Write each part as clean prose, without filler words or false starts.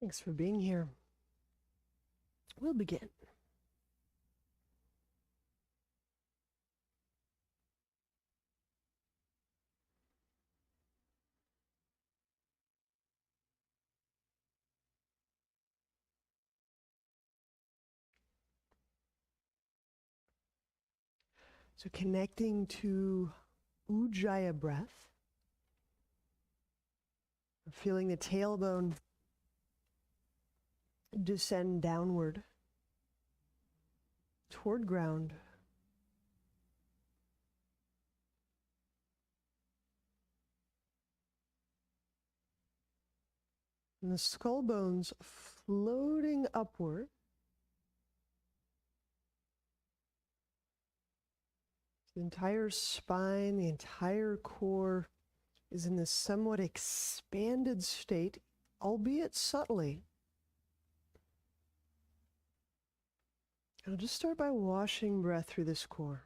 Thanks for being here. We'll begin. So connecting to Ujjayi breath, feeling the tailbone descend downward toward ground. And the skull bones floating upward. The entire spine, the entire core is in this somewhat expanded state, albeit subtly. I'll just start by washing breath through this core.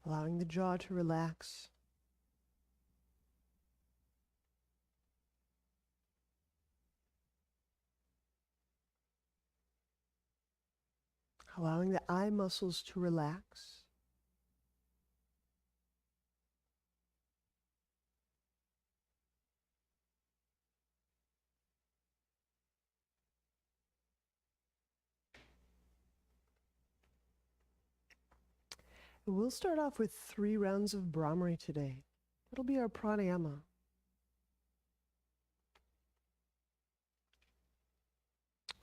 Allowing the jaw to relax. Allowing the eye muscles to relax. We'll start off with 3 rounds of Brahmari today. That'll be our pranayama.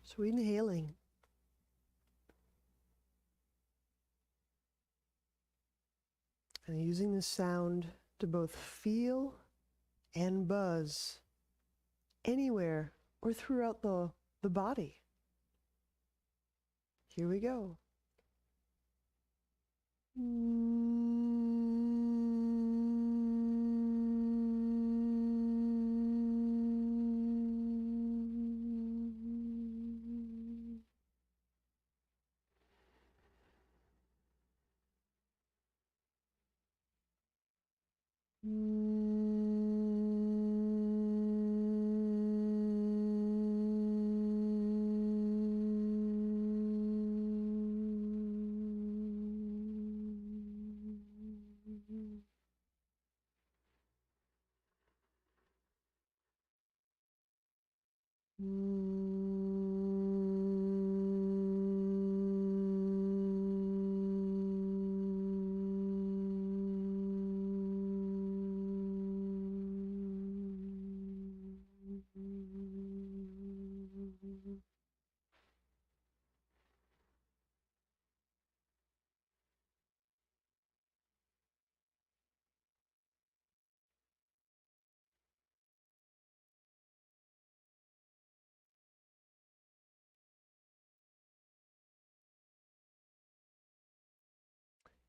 So inhaling. And using the sound to both feel and buzz anywhere or throughout the body. Here we go.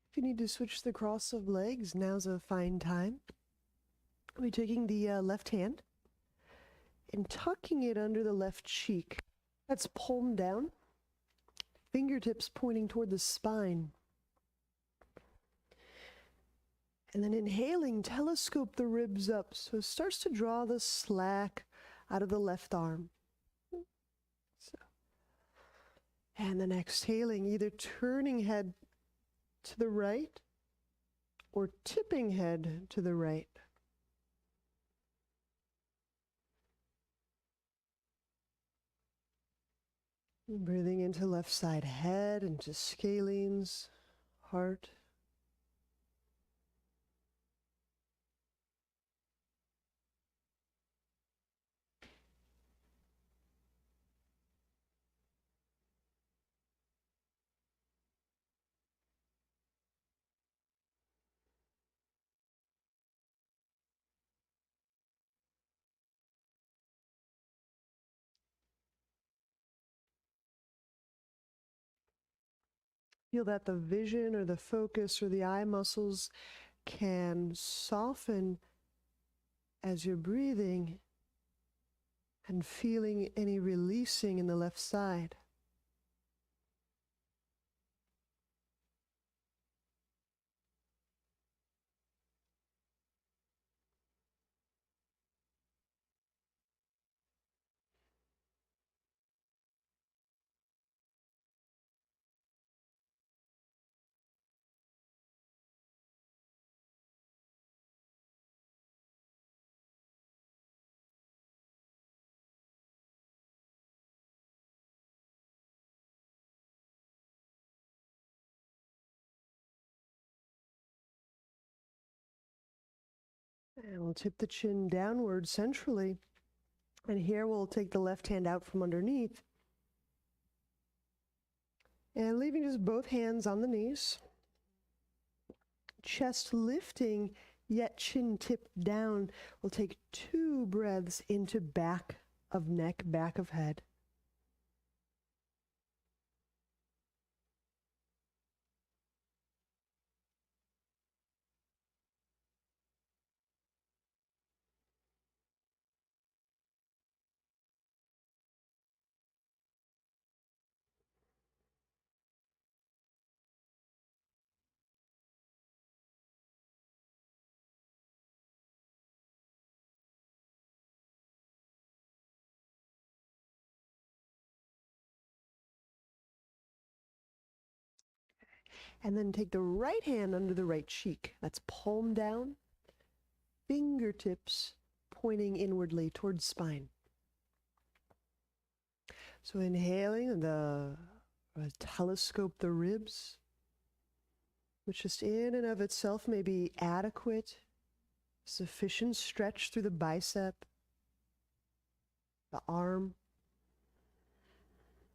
If you need to switch the cross of legs, now's a fine time. I'll be taking the left hand and tucking it under the left cheek. That's palm down, fingertips pointing toward the spine. And then inhaling, telescope the ribs up, so it starts to draw the slack out of the left arm. So. And then exhaling, either turning head to the right or tipping head to the right. Breathing into left side head, into scalenes, heart. Feel that the vision or the focus or the eye muscles can soften as you're breathing and feeling any releasing in the left side. And we'll tip the chin downward centrally. And here we'll take the left hand out from underneath. And leaving just both hands on the knees. Chest lifting, yet chin tipped down. We'll take 2 breaths into back of neck, back of head. And then take the right hand under the right cheek. That's palm down, fingertips pointing inwardly towards spine. So inhaling, telescope the ribs, which just in and of itself may be adequate, sufficient stretch through the bicep, the arm.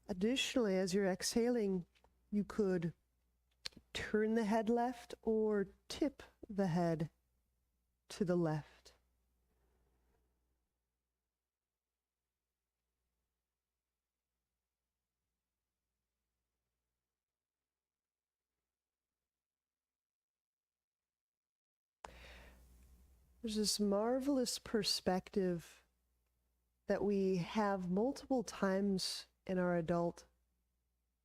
Additionally, as you're exhaling, you could turn the head left or tip the head to the left. There's this marvelous perspective that we have multiple times in our adult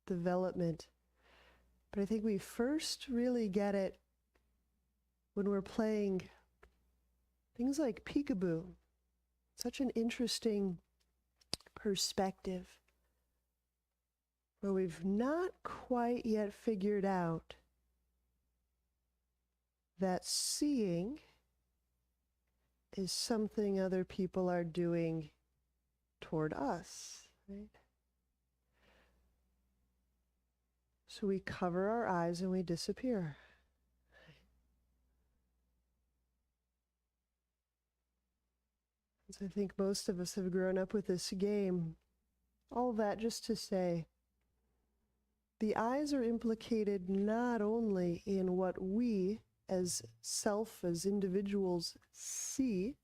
development. But I think we first really get it when we're playing things like peekaboo. Such an interesting perspective where we've not quite yet figured out that seeing is something other people are doing toward us, right? So we cover our eyes and we disappear. So I think most of us have grown up with this game. All that just to say, the eyes are implicated not only in what we as self, as individuals, see,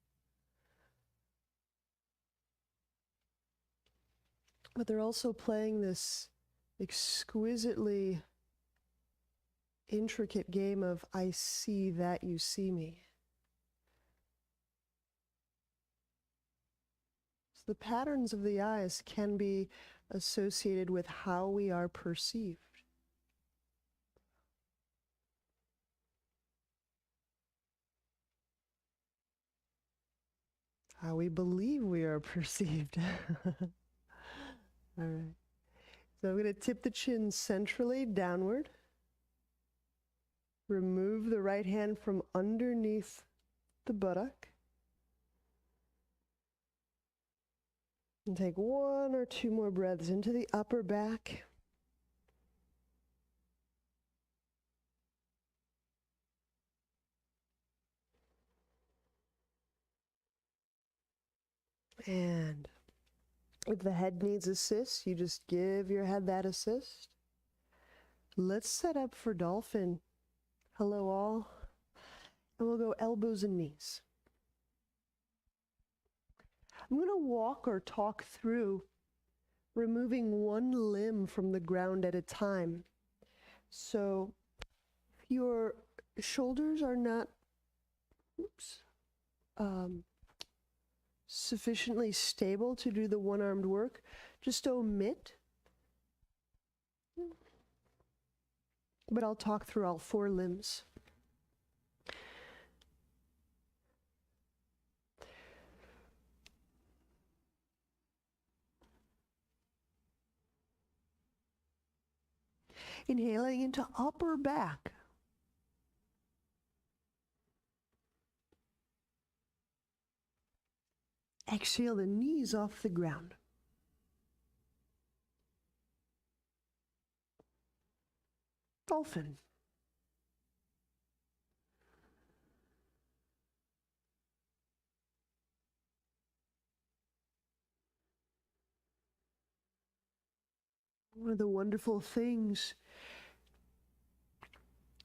but they're also playing this exquisitely intricate game of I see that you see me. So the patterns of the eyes can be associated with how we are perceived. How we believe we are perceived. All right. So I'm going to tip the chin centrally downward. Remove the right hand from underneath the buttock. And take 1 or 2 more breaths into the upper back. And if the head needs assist, you just give your head that assist. Let's set up for dolphin. Hello all. And we'll go elbows and knees. I'm going to walk or talk through removing one limb from the ground at a time. So if your shoulders are not sufficiently stable to do the one-armed work, just omit. But I'll talk through all 4 limbs. Inhaling into upper back. Exhale the knees off the ground. Dolphin. One of the wonderful things,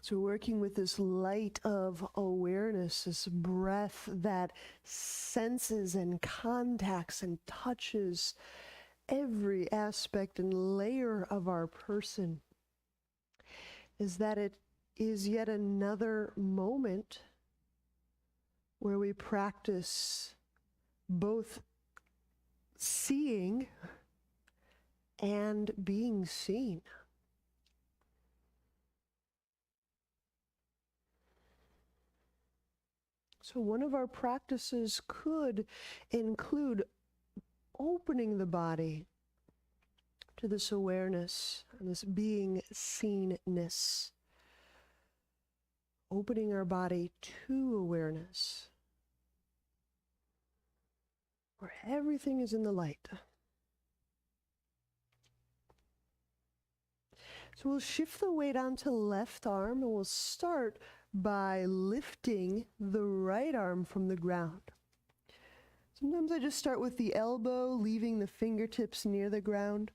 so working with this light of awareness, this breath that senses and contacts and touches every aspect and layer of our person, is that it is yet another moment where we practice both seeing and being seen. So one of our practices could include opening the body to this awareness and this being seenness. Opening our body to awareness, where everything is in the light. So we'll shift the weight onto left arm, and we'll start by lifting the right arm from the ground. Sometimes I just start with the elbow, leaving the fingertips near the ground.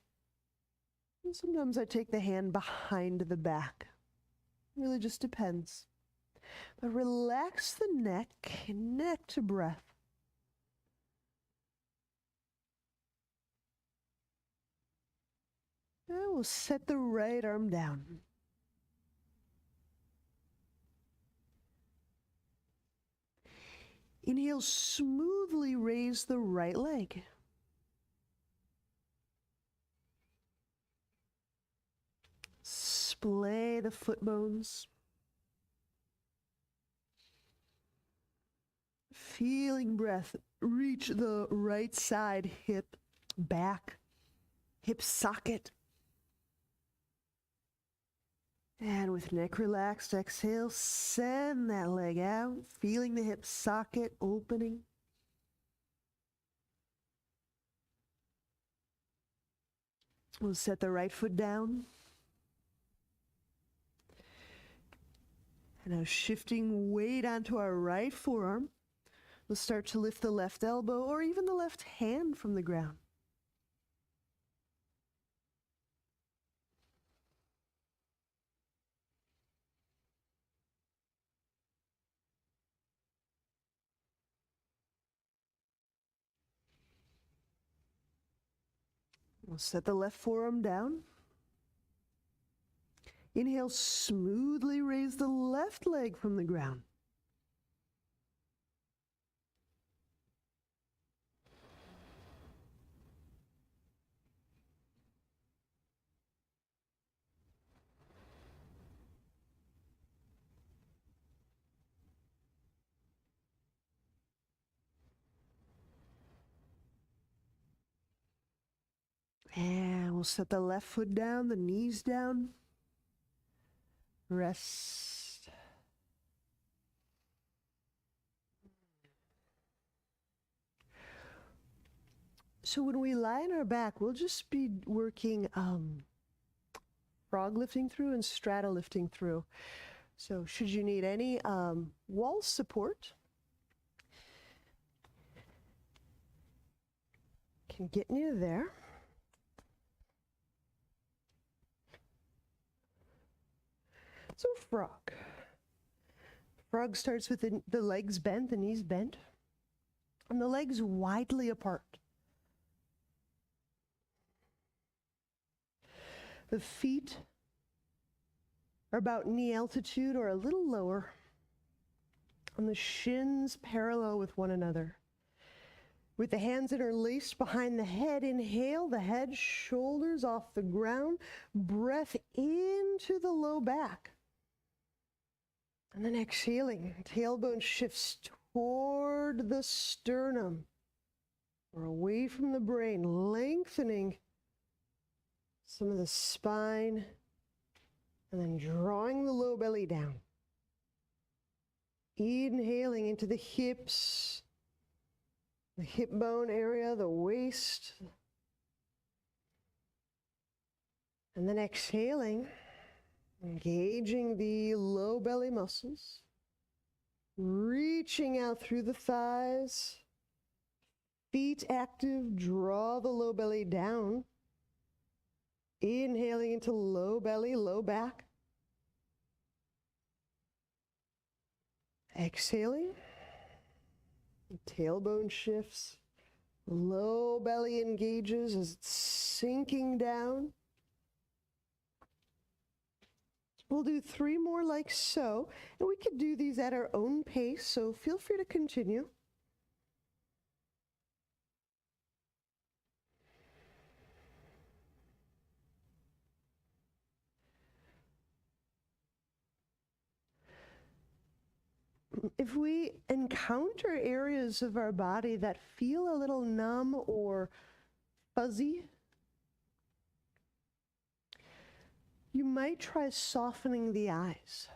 And sometimes I take the hand behind the back. It really just depends. But relax the neck, connect to breath. And we'll set the right arm down. Inhale, smoothly raise the right leg. Splay the foot bones. Feeling breath reach the right side hip, back, hip socket. And with neck relaxed, exhale, send that leg out, feeling the hip socket opening. We'll set the right foot down. And now shifting weight onto our right forearm, we'll start to lift the left elbow or even the left hand from the ground. We'll set the left forearm down. Inhale, smoothly raise the left leg from the ground. And we'll set the left foot down, the knees down. Rest. So when we lie on our back, we'll just be working frog lifting through and strata lifting through. So should you need any wall support, can get near there. So frog. Frog starts with the legs bent, the knees bent, and the legs widely apart. The feet are about knee altitude or a little lower, and the shins parallel with one another. With the hands interlaced behind the head, inhale the head, shoulders off the ground, breath into the low back. And then exhaling, tailbone shifts toward the sternum or away from the brain, lengthening some of the spine, and then drawing the low belly down. Inhaling into the hips, the hip bone area, the waist. And then exhaling, engaging the low belly muscles, reaching out through the thighs, feet active, draw the low belly down. Inhaling into low belly, low back. Exhaling, tailbone shifts, low belly engages as it's sinking down. We'll do 3 more like so, and we could do these at our own pace, so feel free to continue. If we encounter areas of our body that feel a little numb or fuzzy, you might try softening the eyes.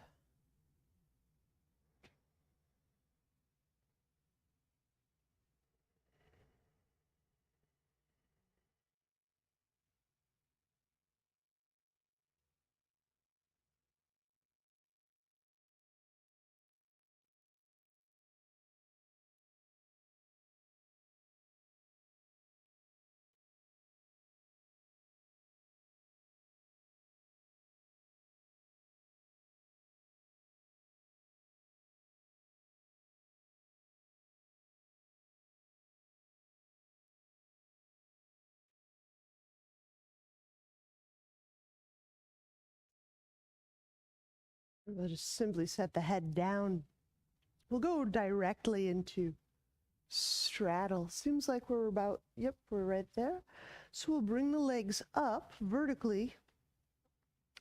We'll just simply set the head down. We'll go directly into straddle. Seems like we're about, yep, we're right there. So we'll bring the legs up vertically,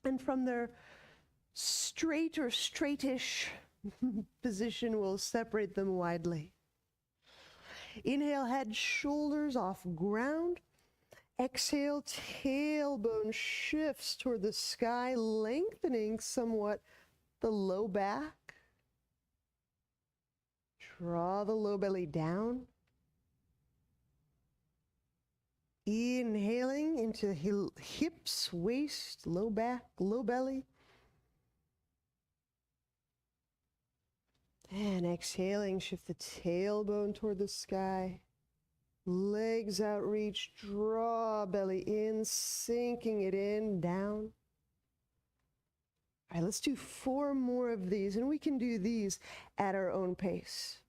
and from their straight or straightish position, we'll separate them widely. Inhale, head, shoulders off ground. Exhale, tailbone shifts toward the sky, lengthening somewhat the low back. Draw the low belly down. Inhaling into hips, waist, low back, low belly. And exhaling, shift the tailbone toward the sky. Legs out, reach, draw belly in, sinking it in, down. All right, let's do 4 more of these, and we can do these at our own pace.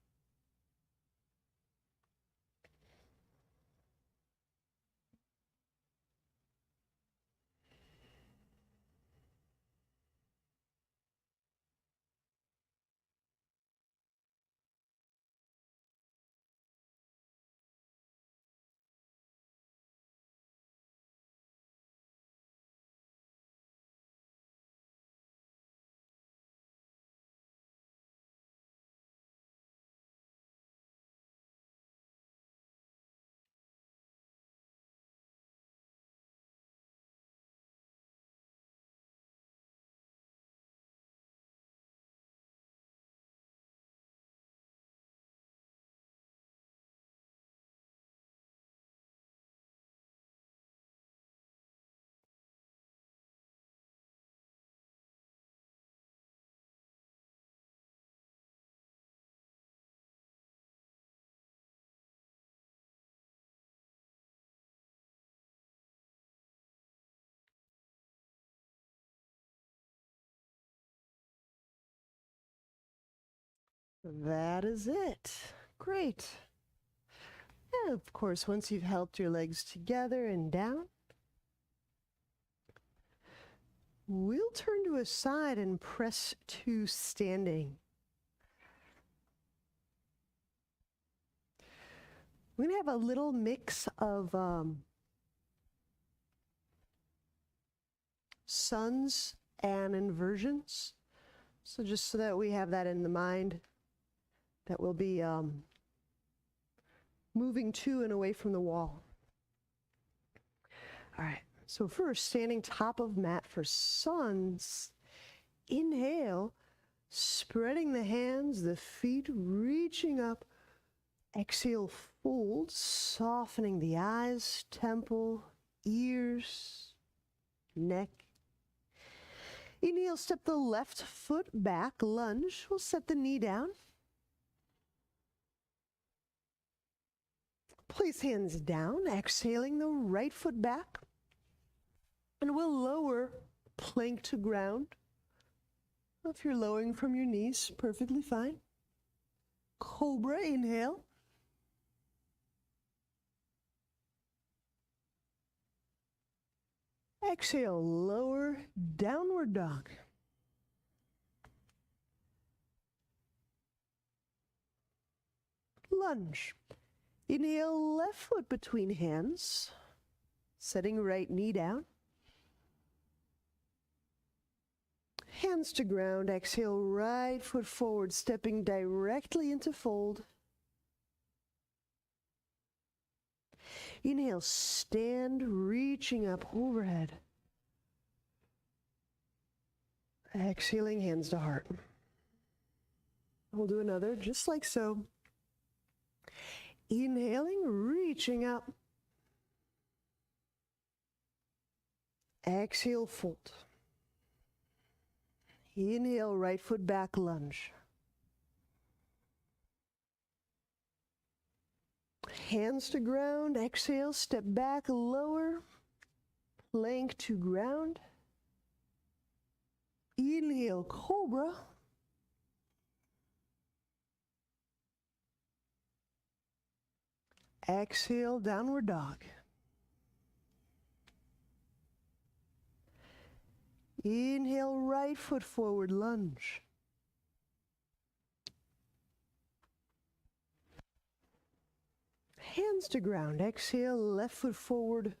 That is it. Great. And of course, once you've helped your legs together and down, we'll turn to a side and press to standing. We're going to have a little mix of suns and inversions. So just so that we have that in the mind, that we'll be moving to and away from the wall. All right, so first, standing top of mat for suns. Inhale, spreading the hands, the feet reaching up. Exhale, fold, softening the eyes, temple, ears, neck. Inhale, step the left foot back, lunge. We'll set the knee down. Place hands down, exhaling the right foot back. And we'll lower plank to ground. If you're lowering from your knees, perfectly fine. Cobra, inhale. Exhale, lower, downward dog. Lunge. Inhale, left foot between hands, setting right knee down. Hands to ground, exhale, right foot forward, stepping directly into fold. Inhale, stand, reaching up overhead. Exhaling, hands to heart. We'll do another, just like so. Inhaling, reaching up. Exhale, fold. Inhale, right foot back, lunge. Hands to ground, exhale, step back, lower, plank to ground. Inhale, cobra. Exhale, downward dog. Inhale, right foot forward, lunge. Hands to ground, exhale, left foot forward,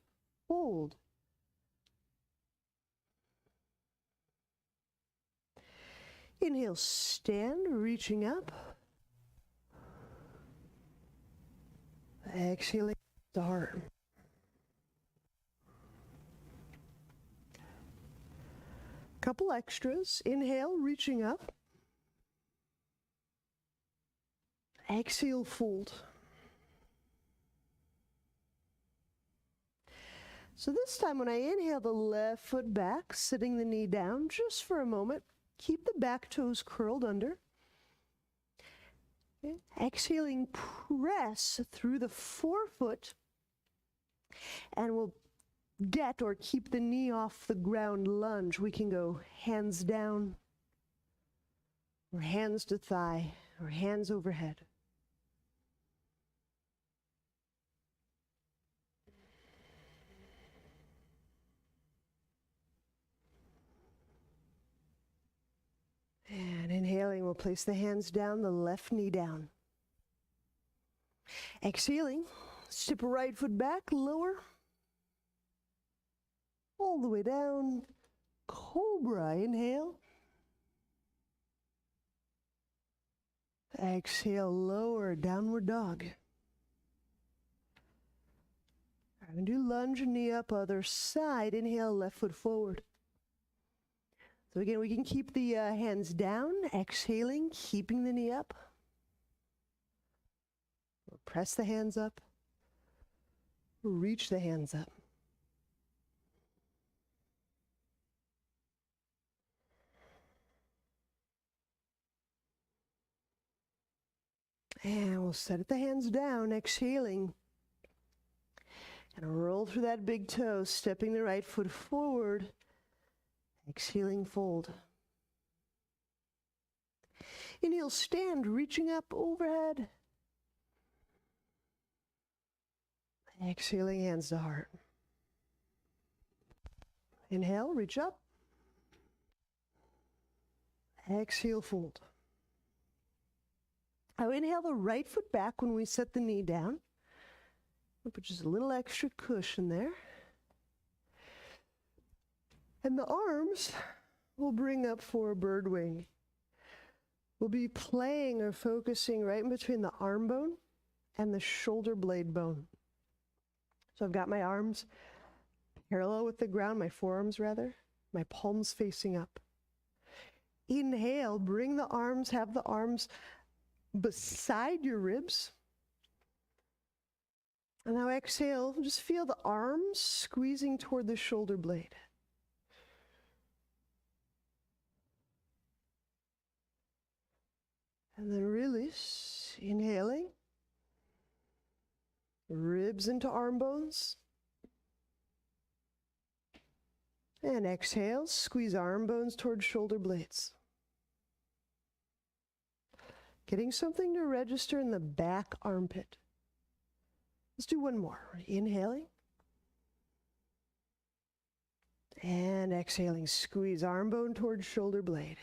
fold. Inhale, stand, reaching up. Exhaling, start. Couple extras. Inhale, reaching up. Exhale, fold. So this time when I inhale the left foot back, sitting the knee down just for a moment, keep the back toes curled under. Okay. Exhaling, press through the forefoot, and we'll get or keep the knee off the ground, lunge. We can go hands down, or hands to thigh, or hands overhead. And inhaling, we'll place the hands down, the left knee down. Exhaling, step right foot back, lower, all the way down, cobra, inhale. Exhale, lower, downward dog. I'm going to do lunge, knee up, other side. Inhale, left foot forward. So again, we can keep the hands down, exhaling, keeping the knee up. Press the hands up, reach the hands up. And we'll set the hands down, exhaling. And roll through that big toe, stepping the right foot forward. Exhaling, fold. Inhale, stand, reaching up overhead. Exhaling, hands to heart. Inhale, reach up. Exhale, fold. Now inhale the right foot back when we set the knee down. We'll put just a little extra cushion there. And the arms we'll bring up for a bird wing. We'll be playing or focusing right in between the arm bone and the shoulder blade bone. So I've got my arms parallel with the ground, my forearms rather, my palms facing up. Inhale, bring the arms, have the arms beside your ribs. And now exhale, just feel the arms squeezing toward the shoulder blade. And then release, inhaling. Ribs into arm bones. And exhale, squeeze arm bones toward shoulder blades. Getting something to register in the back armpit. Let's do one more. Inhaling. And exhaling, squeeze arm bone toward shoulder blade.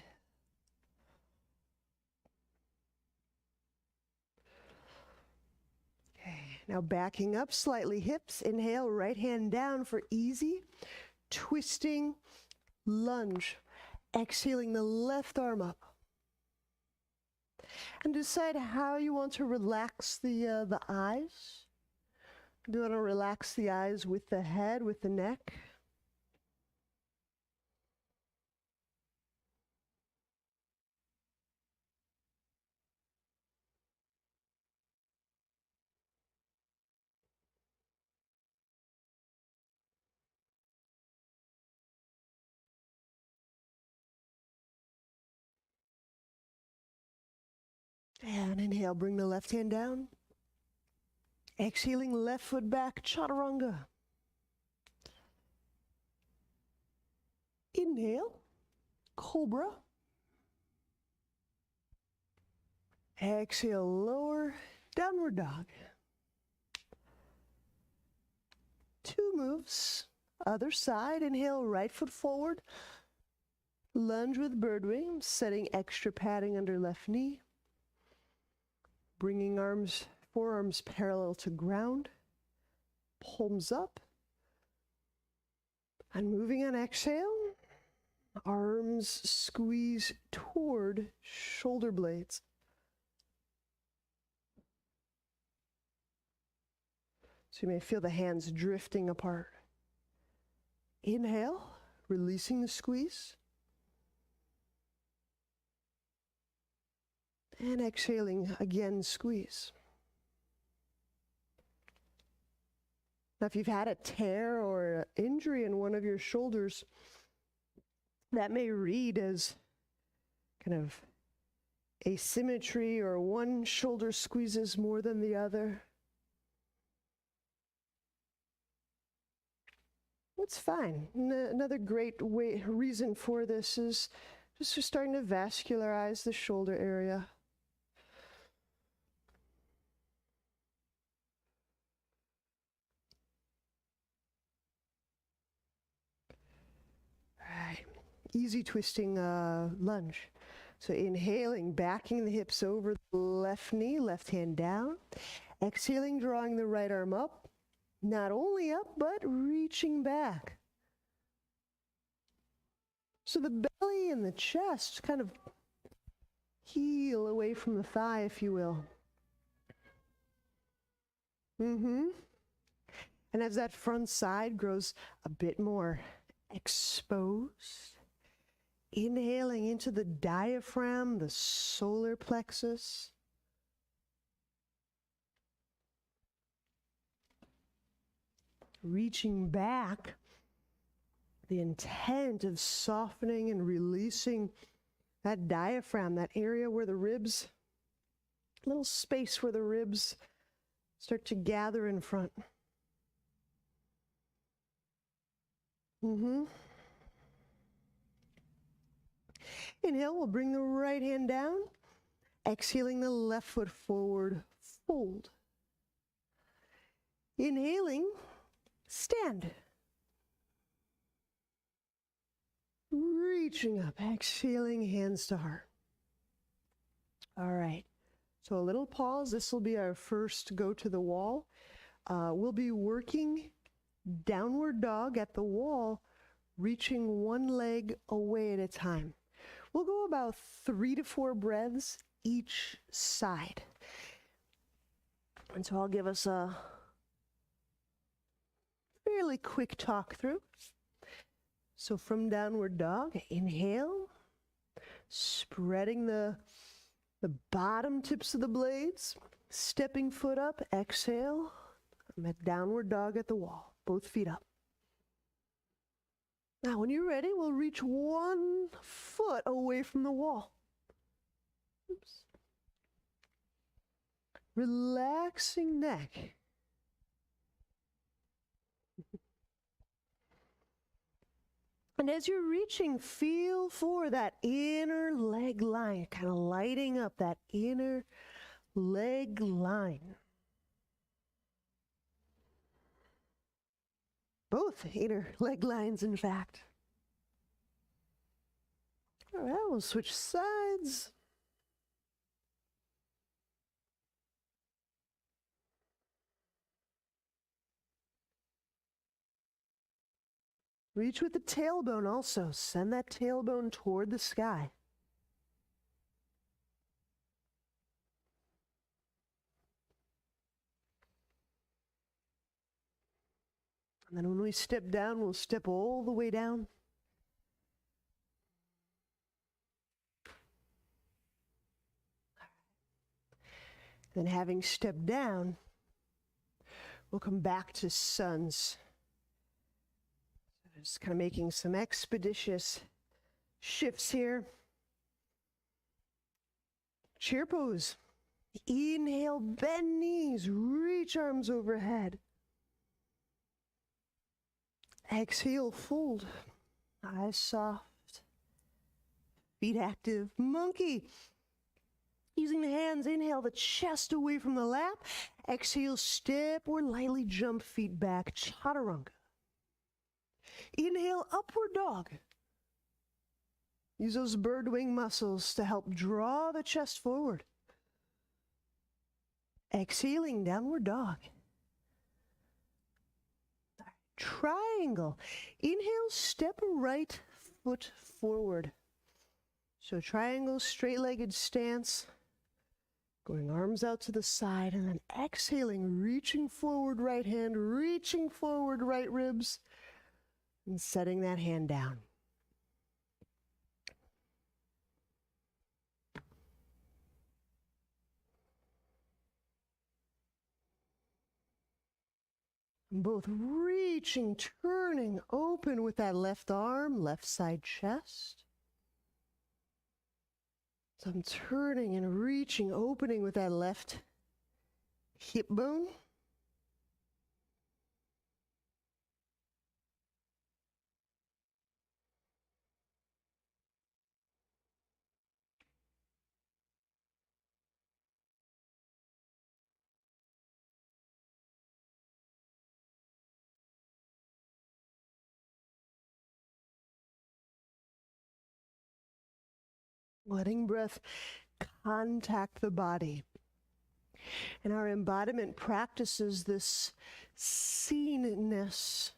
Now backing up slightly, hips, inhale, right hand down for easy, twisting lunge. Exhaling the left arm up. And decide how you want to relax the eyes. Do you want to relax the eyes with the head, with the neck? And inhale, bring the left hand down. Exhaling, left foot back, chaturanga. Inhale, cobra. Exhale, lower, downward dog. 2 moves, other side. Inhale, right foot forward. Lunge with bird wing, setting extra padding under left knee. Bringing forearms parallel to ground, palms up, and moving on exhale, arms squeeze toward shoulder blades. So you may feel the hands drifting apart. Inhale, releasing the squeeze. And exhaling, again, squeeze. Now, if you've had a tear or an injury in one of your shoulders, that may read as kind of asymmetry or one shoulder squeezes more than the other. That's fine. Another great reason for this is just starting to vascularize the shoulder area. Easy twisting lunge. So inhaling, backing the hips over the left knee, left hand down. Exhaling, drawing the right arm up. Not only up, but reaching back. So the belly and the chest kind of heel away from the thigh, if you will. And as that front side grows a bit more exposed, inhaling into the diaphragm, the solar plexus. Reaching back, the intent of softening and releasing that diaphragm, that area where the ribs, little space where the ribs start to gather in front. Inhale, we'll bring the right hand down. Exhaling, the left foot forward, fold. Inhaling, stand. Reaching up, exhaling, hands to heart. All right, so a little pause. This will be our first go to the wall. we'll be working downward dog at the wall, reaching one leg away at a time. We'll go about 3 to 4 breaths each side. And so I'll give us a fairly quick talk through. So from downward dog, inhale, spreading the bottom tips of the blades, stepping foot up, exhale. I'm at downward dog at the wall, both feet up. Now, when you're ready, we'll reach one foot away from the wall. Oops. Relaxing neck. And as you're reaching, feel for that inner leg line, kind of lighting up that inner leg line. Both inner leg lines, in fact. All right, we'll switch sides. Reach with the tailbone also. Send that tailbone toward the sky. And then when we step down, we'll step all the way down. Then having stepped down, we'll come back to suns. Just kind of making some expeditious shifts here. Chair pose. Inhale, bend knees, reach arms overhead. Exhale, fold. Eyes soft. Feet active. Monkey. Using the hands, inhale the chest away from the lap. Exhale, step or lightly jump feet back. Chaturanga. Inhale, upward dog. Use those bird wing muscles to help draw the chest forward. Exhaling, downward dog. Triangle. Inhale, step right foot forward. So triangle, straight-legged stance. Going arms out to the side, and then exhaling, reaching forward right hand, reaching forward right ribs, and setting that hand down. Both reaching, turning, open with that left arm, left side chest. So I'm turning and reaching, opening with that left hip bone. Letting breath contact the body. And our embodiment practices this seenness,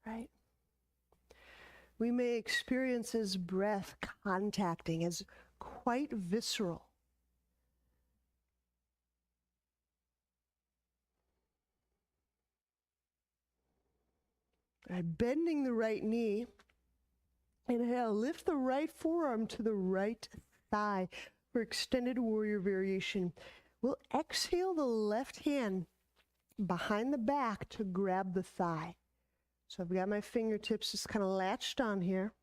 right? We may experience as breath contacting as quite visceral. Right, bending the right knee. Inhale, lift the right forearm to the right thigh for extended warrior variation. We'll exhale the left hand behind the back to grab the thigh. So I've got my fingertips just kind of latched on here.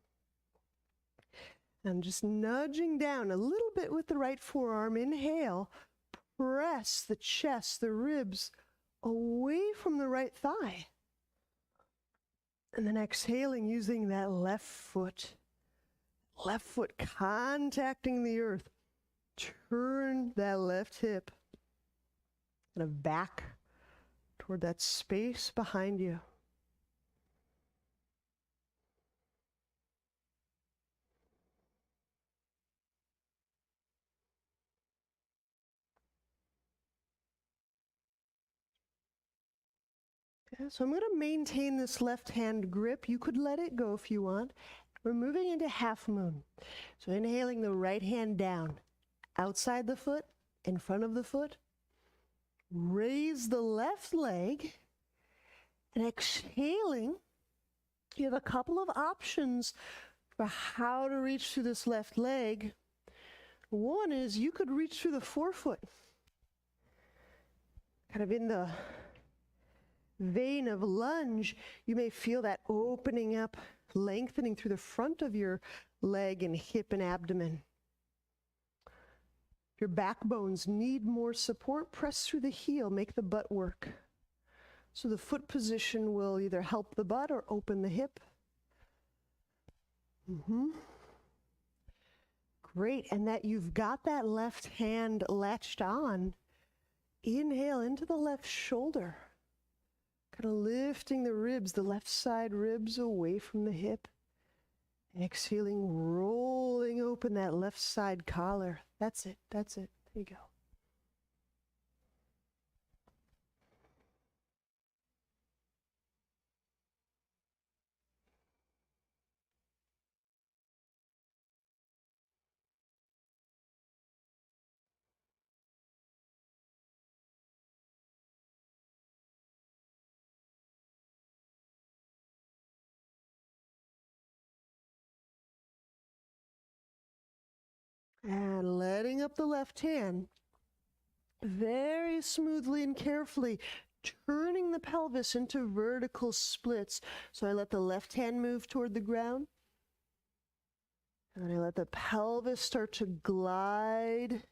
I'm just nudging down a little bit with the right forearm. Inhale, press the chest, the ribs away from the right thigh. And then exhaling, using that left foot contacting the earth. Turn that left hip kind of back toward that space behind you. Okay, so I'm going to maintain this left hand grip. You could let it go if you want. We're moving into half moon. So inhaling the right hand down, outside the foot, in front of the foot. Raise the left leg, and exhaling, you have a couple of options for how to reach through this left leg. One is you could reach through the forefoot, kind of in the vein of lunge. You may feel that opening up, lengthening through the front of your leg and hip and abdomen. If your backbones need more support, press through the heel, make the butt work. So the foot position will either help the butt or open the hip. Great, and that you've got that left hand latched on. Inhale into the left shoulder. Kind of lifting the ribs, the left side ribs away from the hip. Exhaling, rolling open that left side collar. That's it, that's it. There you go. And letting up the left hand, very smoothly and carefully, turning the pelvis into vertical splits. So I let the left hand move toward the ground. And I let the pelvis start to glide,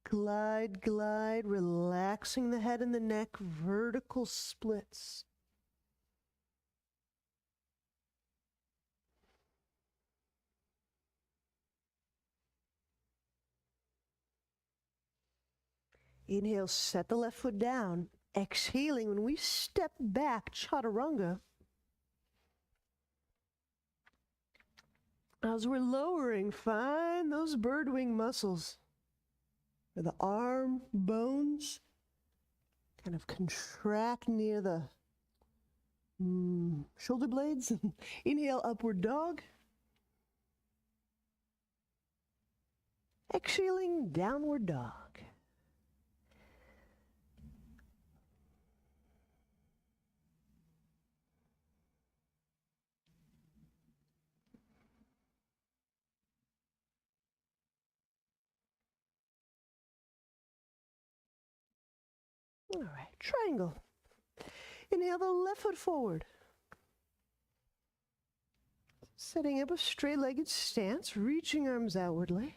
glide, glide, relaxing the head and the neck, vertical splits. Inhale, set the left foot down. Exhaling, when we step back, chaturanga. As we're lowering, find those bird wing muscles. Where the arm bones kind of contract near the shoulder blades. Inhale, upward dog. Exhaling, downward dog. All right, triangle. Inhale the left foot forward. Setting up a straight-legged stance, reaching arms outwardly.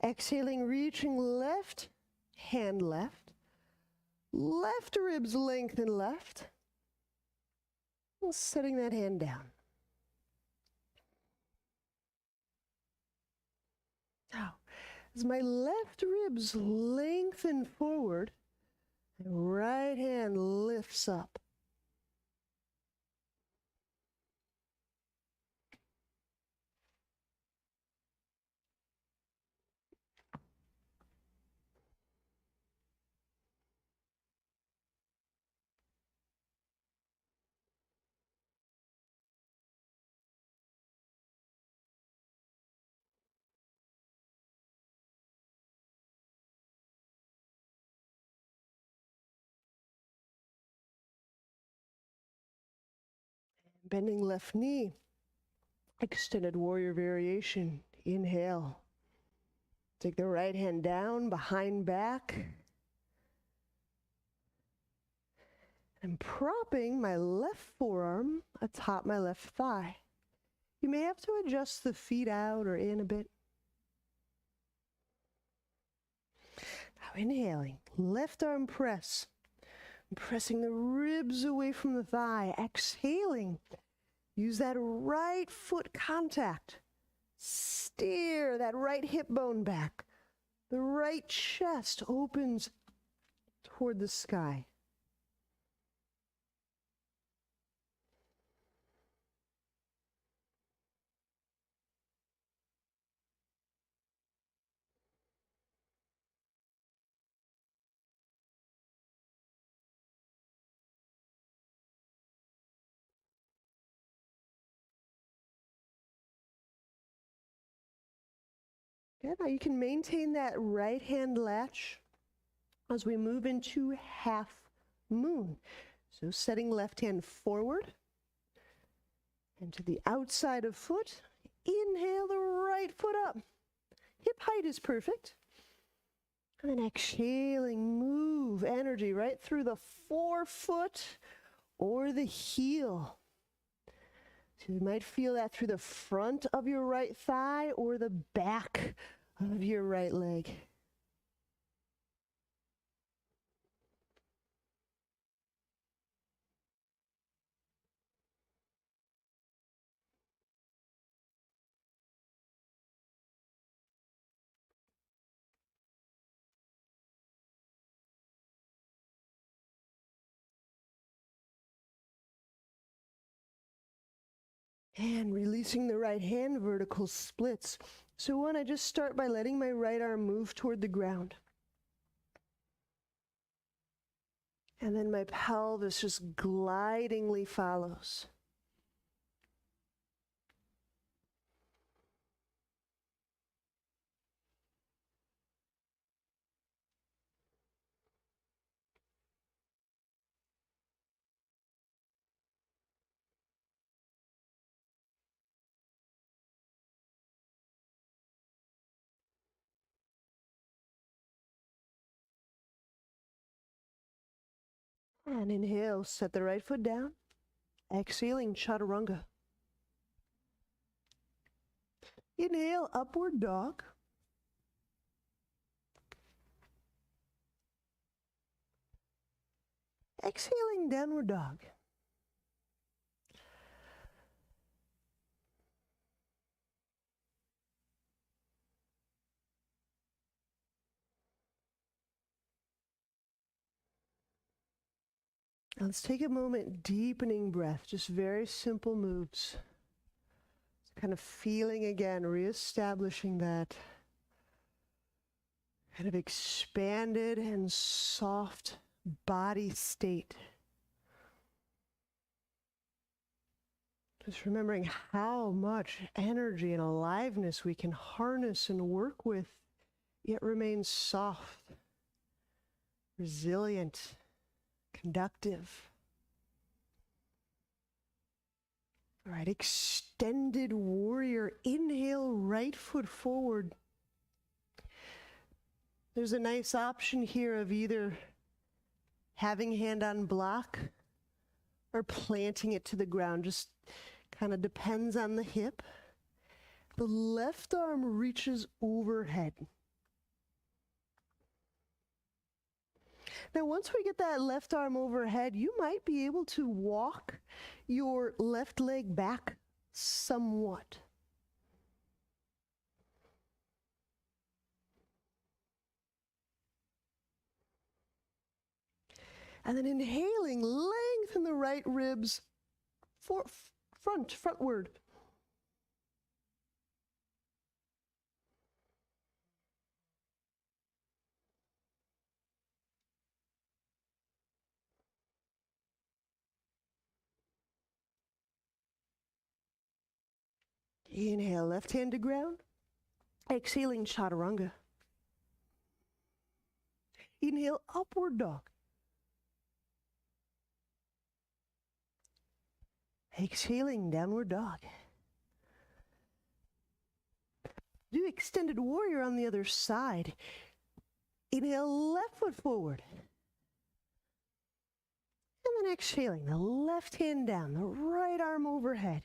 Exhaling, reaching left, hand left. Left ribs lengthen left. And setting that hand down. Now, as my left ribs lengthen forward, my right hand lifts up. Bending left knee, extended warrior variation. Inhale. Take the right hand down, behind back. I'm propping my left forearm atop my left thigh. You may have to adjust the feet out or in a bit. Now inhaling, left arm press. I'm pressing the ribs away from the thigh. Exhaling, use that right foot contact. Steer that right hip bone back. The right chest opens toward the sky. Okay, now you can maintain that right hand latch as we move into half moon. So setting left hand forward and to the outside of foot. Inhale the right foot up. Hip height is perfect. And then exhaling, move energy right through the forefoot or the heel. So you might feel that through the front of your right thigh or the back of your right leg. And releasing the right hand, vertical splits. So one, I just start by letting my right arm move toward the ground. And then my pelvis just glidingly follows. And inhale, set the right foot down. Exhaling, chaturanga. Inhale, upward dog. Exhaling, downward dog. Now let's take a moment, deepening breath, just very simple moves. Kind of feeling again, reestablishing that kind of expanded and soft body state. Just remembering how much energy and aliveness we can harness and work with, yet remain soft, resilient, conductive. All right, extended warrior. Inhale, right foot forward. There's a nice option here of either having hand on block or planting it to the ground. Just kind of depends on the hip. The left arm reaches overhead. Now, once we get that left arm overhead, you might be able to walk your left leg back somewhat. And then inhaling, lengthen the right ribs frontward. Inhale, left hand to ground. Exhaling, chaturanga. Inhale, upward dog. Exhaling, downward dog. Do extended warrior on the other side. Inhale, left foot forward. And then exhaling, the left hand down, the right arm overhead.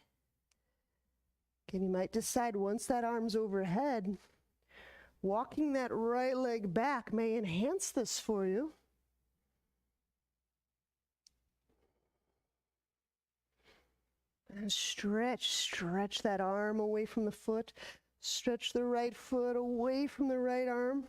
Again, you might decide once that arm's overhead, walking that right leg back may enhance this for you. And stretch that arm away from the foot. Stretch the right foot away from the right arm.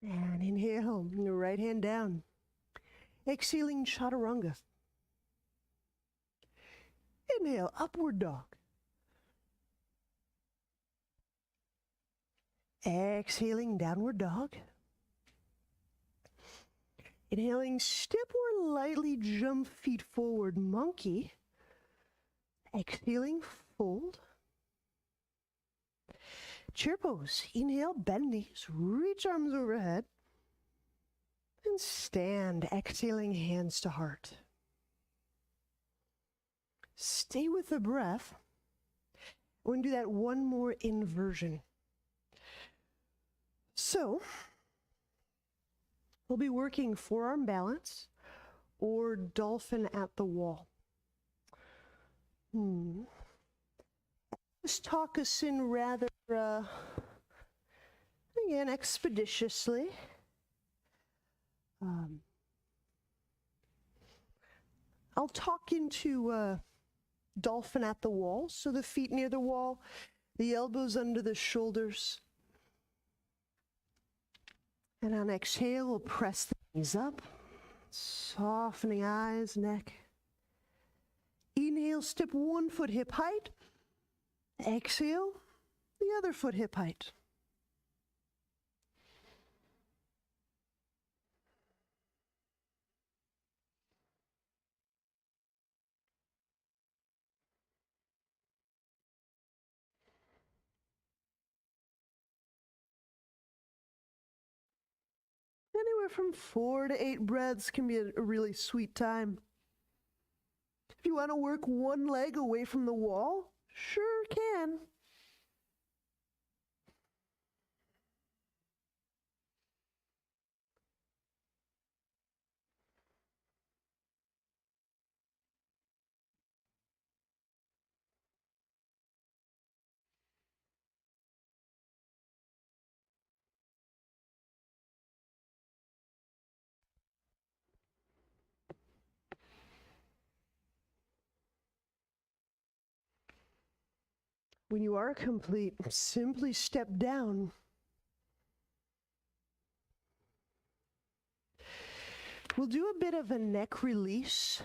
And inhale, your right hand down. Exhaling, chaturanga. Inhale, upward dog. Exhaling, downward dog. Inhaling, step or lightly jump feet forward, monkey. Exhaling, fold. Chair pose. Inhale, bend knees, reach arms overhead. And stand, exhaling, hands to heart. Stay with the breath. We're going to do that one more inversion. So, we'll be working forearm balance or dolphin at the wall. Let's talk us in rather, again, expeditiously. I'll talk into dolphin at the wall, so the feet near the wall, the elbows under the shoulders. And on exhale, we'll press the knees up, softening eyes, neck. Inhale, step one foot hip height. Exhale, the other foot hip height. Anywhere from 4 to 8 breaths can be a really sweet time. If you want to work one leg away from the wall, sure can. When you are complete, simply step down. We'll do a bit of a neck release.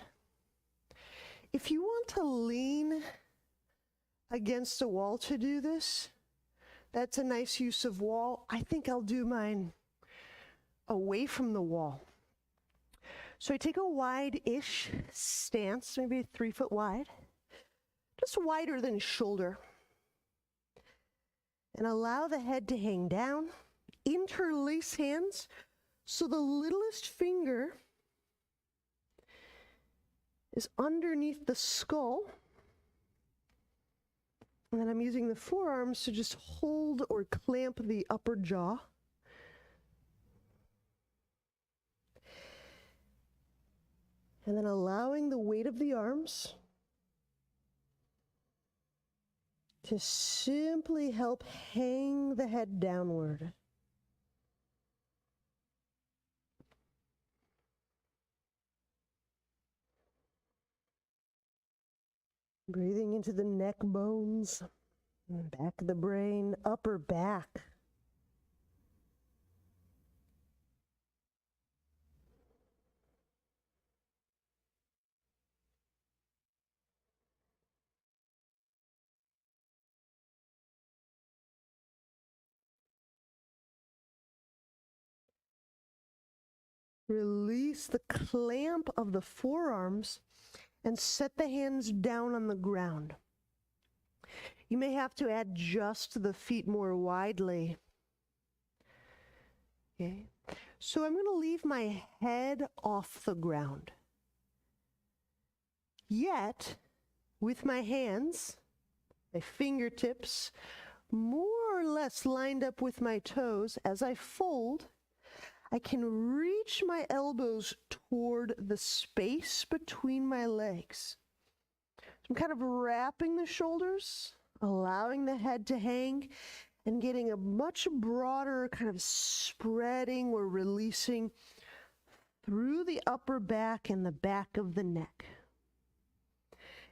If you want to lean against a wall to do this, that's a nice use of wall. I think I'll do mine away from the wall. So I take a wide-ish stance, maybe 3 foot wide, just wider than shoulder. And allow the head to hang down. Interlace hands so the littlest finger is underneath the skull. And then I'm using the forearms to just hold or clamp the upper jaw. And then allowing the weight of the arms to simply help hang the head downward. Breathing into the neck bones, back of the brain, upper back. Release the clamp of the forearms and set the hands down on the ground. You may have to adjust the feet more widely. Okay, so I'm going to leave my head off the ground. Yet, with my hands, my fingertips, more or less lined up with my toes, as I fold, I can reach my elbows toward the space between my legs. So I'm kind of wrapping the shoulders, allowing the head to hang, and getting a much broader kind of spreading or releasing through the upper back and the back of the neck.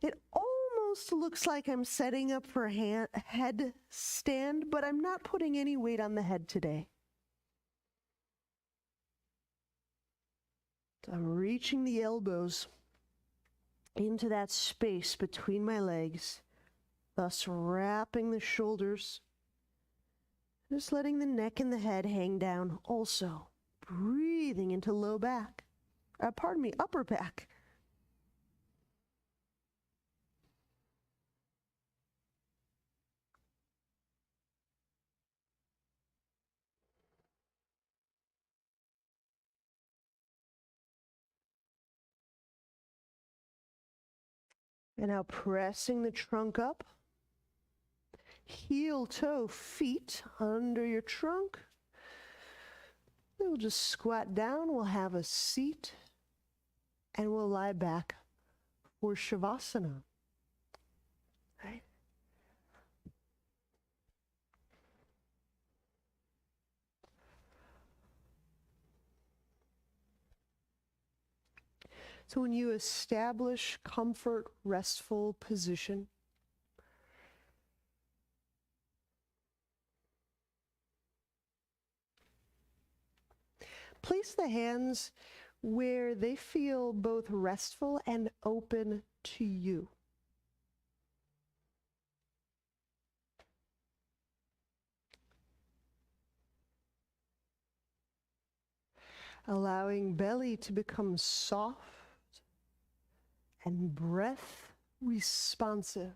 It almost looks like I'm setting up for a head stand, but I'm not putting any weight on the head today. So I'm reaching the elbows into that space between my legs, thus wrapping the shoulders, just letting the neck and the head hang down. Also, breathing into low back. Upper back. And now pressing the trunk up. Heel toe feet under your trunk. Then we'll just squat down. We'll have a seat. And we'll lie back for Savasana. Right? So when you establish comfort, restful position, place the hands where they feel both restful and open to you. Allowing belly to become soft and breath responsive.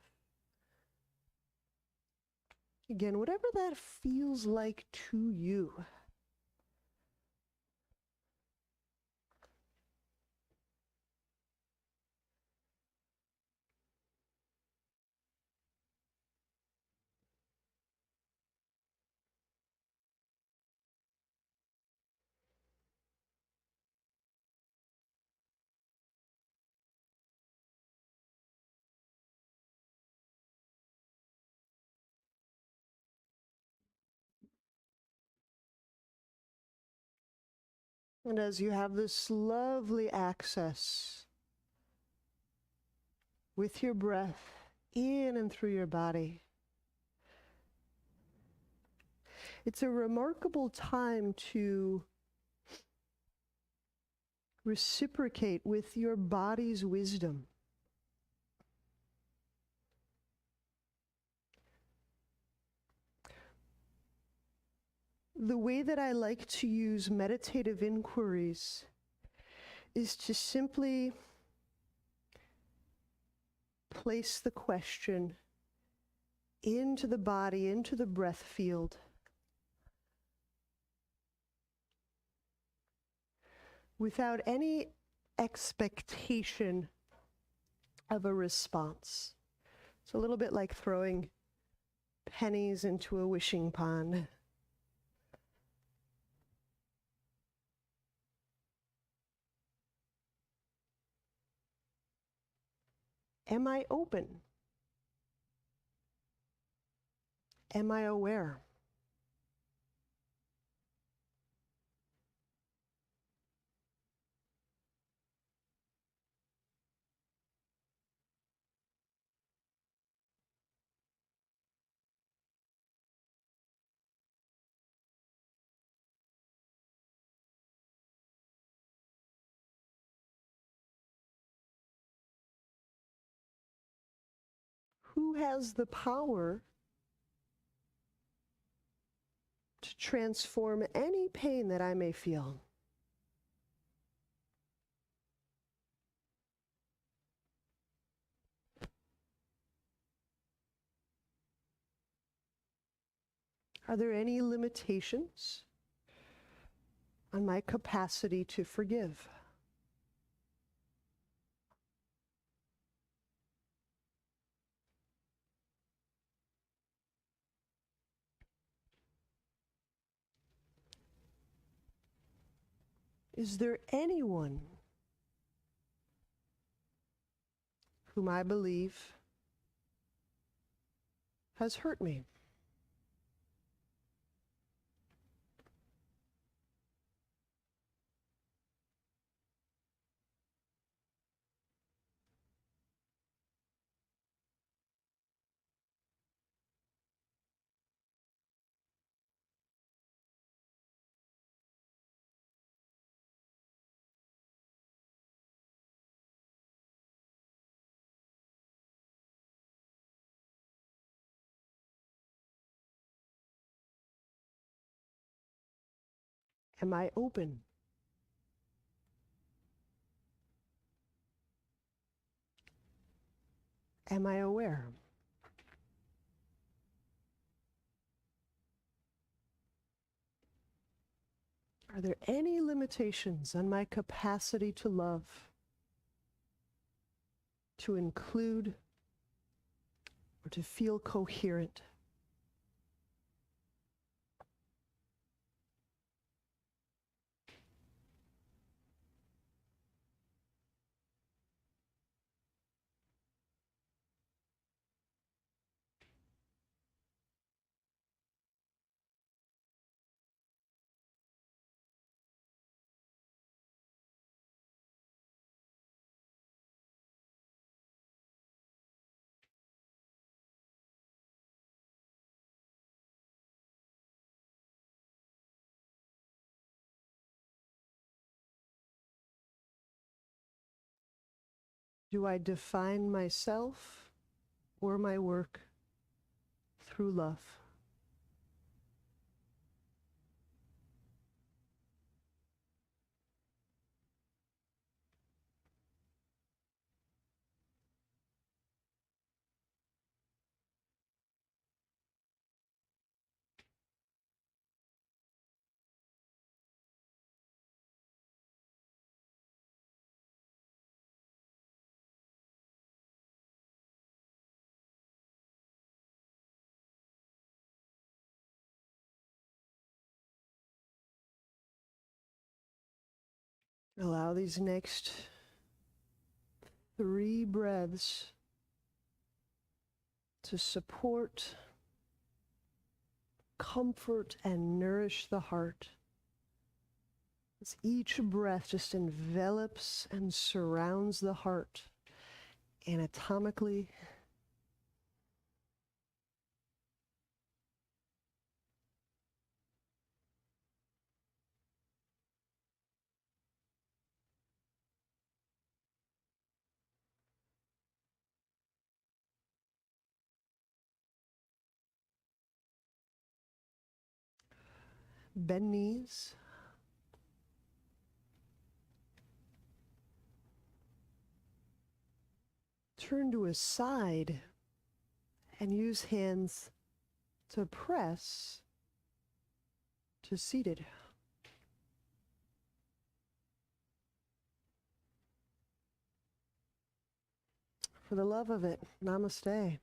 Again, whatever that feels like to you. And as you have this lovely access with your breath in and through your body, it's a remarkable time to reciprocate with your body's wisdom. The way that I like to use meditative inquiries is to simply place the question into the body, into the breath field, without any expectation of a response. It's a little bit like throwing pennies into a wishing pond. Am I open? Am I aware? Who has the power to transform any pain that I may feel? Are there any limitations on my capacity to forgive? Is there anyone whom I believe has hurt me? Am I open? Am I aware? Are there any limitations on my capacity to love, to include, or to feel coherent? Do I define myself or my work through love? Allow these next 3 breaths to support, comfort, and nourish the heart. As each breath just envelops and surrounds the heart anatomically, bend knees. Turn to a side and use hands to press to seated. For the love of it, namaste.